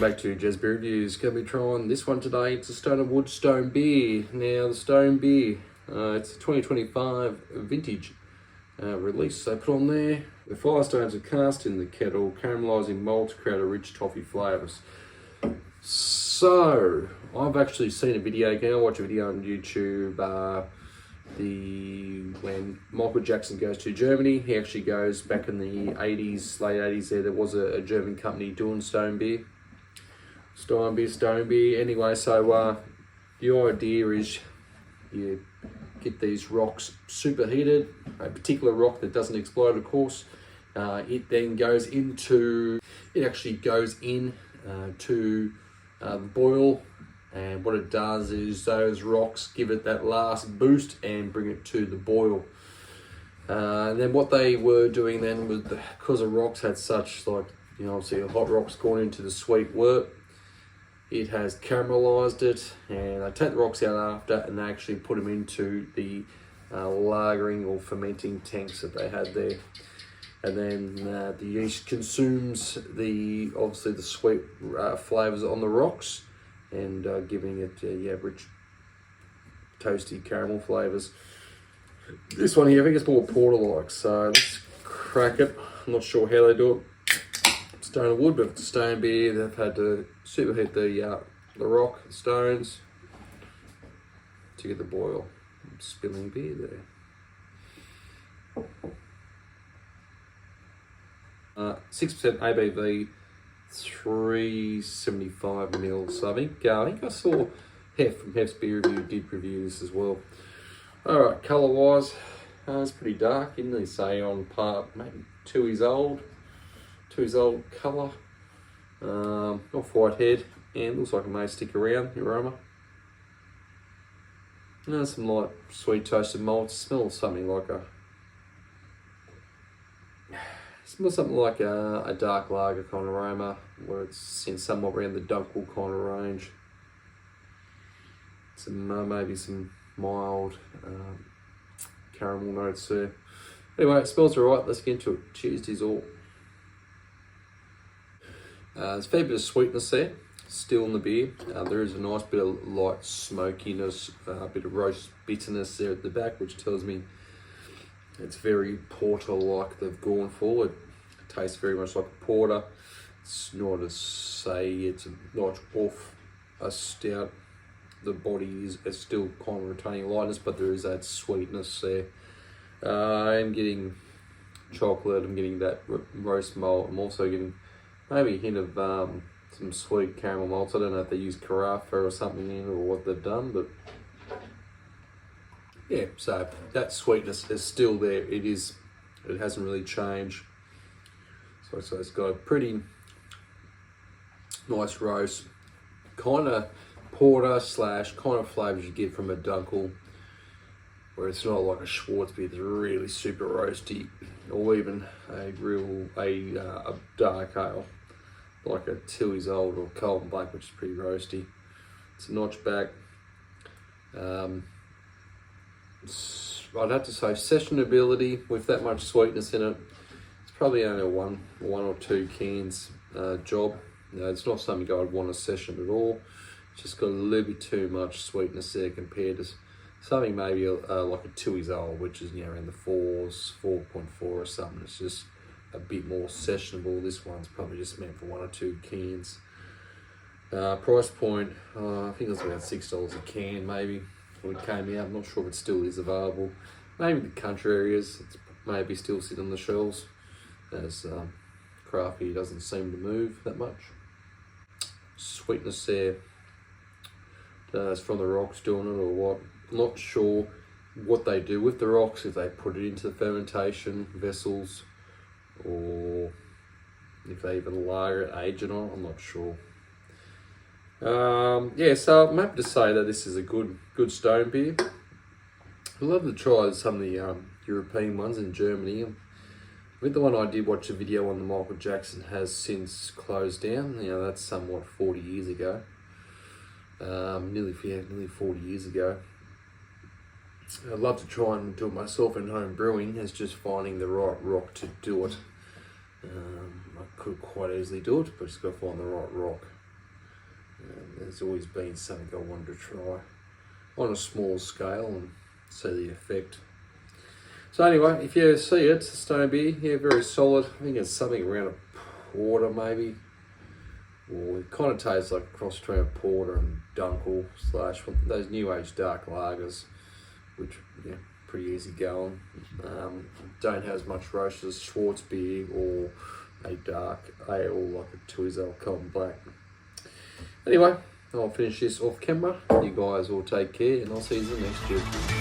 back to Jez Beer Reviews. Going to be trying this one today. It's a Stone and Wood Stone Beer. Now, the Stone Beer, it's a 2025 vintage release. They put on there, the Firestones are cast in the kettle, caramelising malt to create a rich toffee flavours. So, I've actually seen a video again. I watch a video on YouTube. When Michael Jackson goes to Germany, he actually goes back in the 80s, late 80s there was a German company doing Stone Beer. Anyway, so the idea is you get these rocks superheated, a particular rock that doesn't explode, of course. It then goes into, to the boil. And what it does is those rocks give it that last boost and bring it to the boil. And then what they were doing then was, because the rocks had such, obviously the hot rocks going into the sweet wort, it has caramelized it, and they take the rocks out after and they actually put them into the lagering or fermenting tanks that they had there. And then the yeast consumes obviously the sweet flavors on the rocks, and giving it rich toasty caramel flavors. This one here, I think it's more porter-like, so let's crack it. I'm not sure how they do it. Stone and Wood, but it's a stone beer. They've had to superheat the rock, the stones, to get the boil. I'm spilling beer there. 6% ABV, 375ml. So I think I saw Hef from Hef's Beer Review did review this as well. Alright, colour wise, it's pretty dark, didn't they say on part, maybe 2 years old colour. Off-white head, and looks like it may stick around the aroma. Some light sweet toasted malt. Smells something like a dark lager kind of aroma, where it's in somewhat around the Dunkel kind of range. Maybe some mild caramel notes there. Anyway, it smells alright. Let's get into it. Cheers, all. There's a fair bit of sweetness there, still in the beer. There is a nice bit of light smokiness, a bit of roast bitterness there at the back, which tells me it's very porter-like they've gone for. It tastes very much like a porter. It's not to say it's a notch off a stout. The body is still kind of retaining lightness, but there is that sweetness there. I'm getting chocolate, I'm getting that roast malt. I'm also getting maybe a hint of some sweet caramel malts. I don't know if they use carafe or something in, or what they've done, but yeah, so that sweetness is still there. It hasn't really changed. So it's got a pretty nice roast, kind of porter / kind of flavours you get from a Dunkel, where it's not like a Schwarzbier that's really super roasty, or even a dark ale like a 2 years old or Carlton Black, which is pretty roasty. It's a notch back. I'd have to say sessionability with that much sweetness in it, it's probably only a one or two cans job. It's not something I'd want to session at all. It's just got a little bit too much sweetness there compared to something maybe like a 2 years old, which is around the 4.4 or something. It's just a bit more sessionable. This one's probably just meant for 1 or 2 cans. Price point, I think it was about $6 a can maybe when it came out. I'm not sure if it still is available. Maybe the country areas, it's maybe still sit on the shelves, as craft beer doesn't seem to move that much. Sweetness there, it's from the rocks doing it or what. Not sure what they do with the rocks, if they put it into the fermentation vessels or if they even lager it, age it on. I'm not sure. So I'm happy to say that this is a good stone beer. I'd love to try some of the European ones in Germany. I think the one I did watch a video on, the Michael Jackson, has since closed down. That's somewhat 40 years ago. Nearly 40 years ago. I'd love to try and do it myself in home brewing. It's just finding the right rock to do it. I could quite easily do it, but just got to find the right rock. There's always been something I wanted to try on a small scale and see the effect. So anyway, if you see it, it's a stone beer, yeah, very solid. I think it's something around a porter maybe. Well, it kind of tastes like a cross between a porter and Dunkel / those new age dark lagers, which yeah, pretty easy going. Don't have as much roast as Schwartz beer or a dark ale like a Twizzle Cotton Black. Anyway, I'll finish this off camera. You guys all take care, and I'll see you in the next video.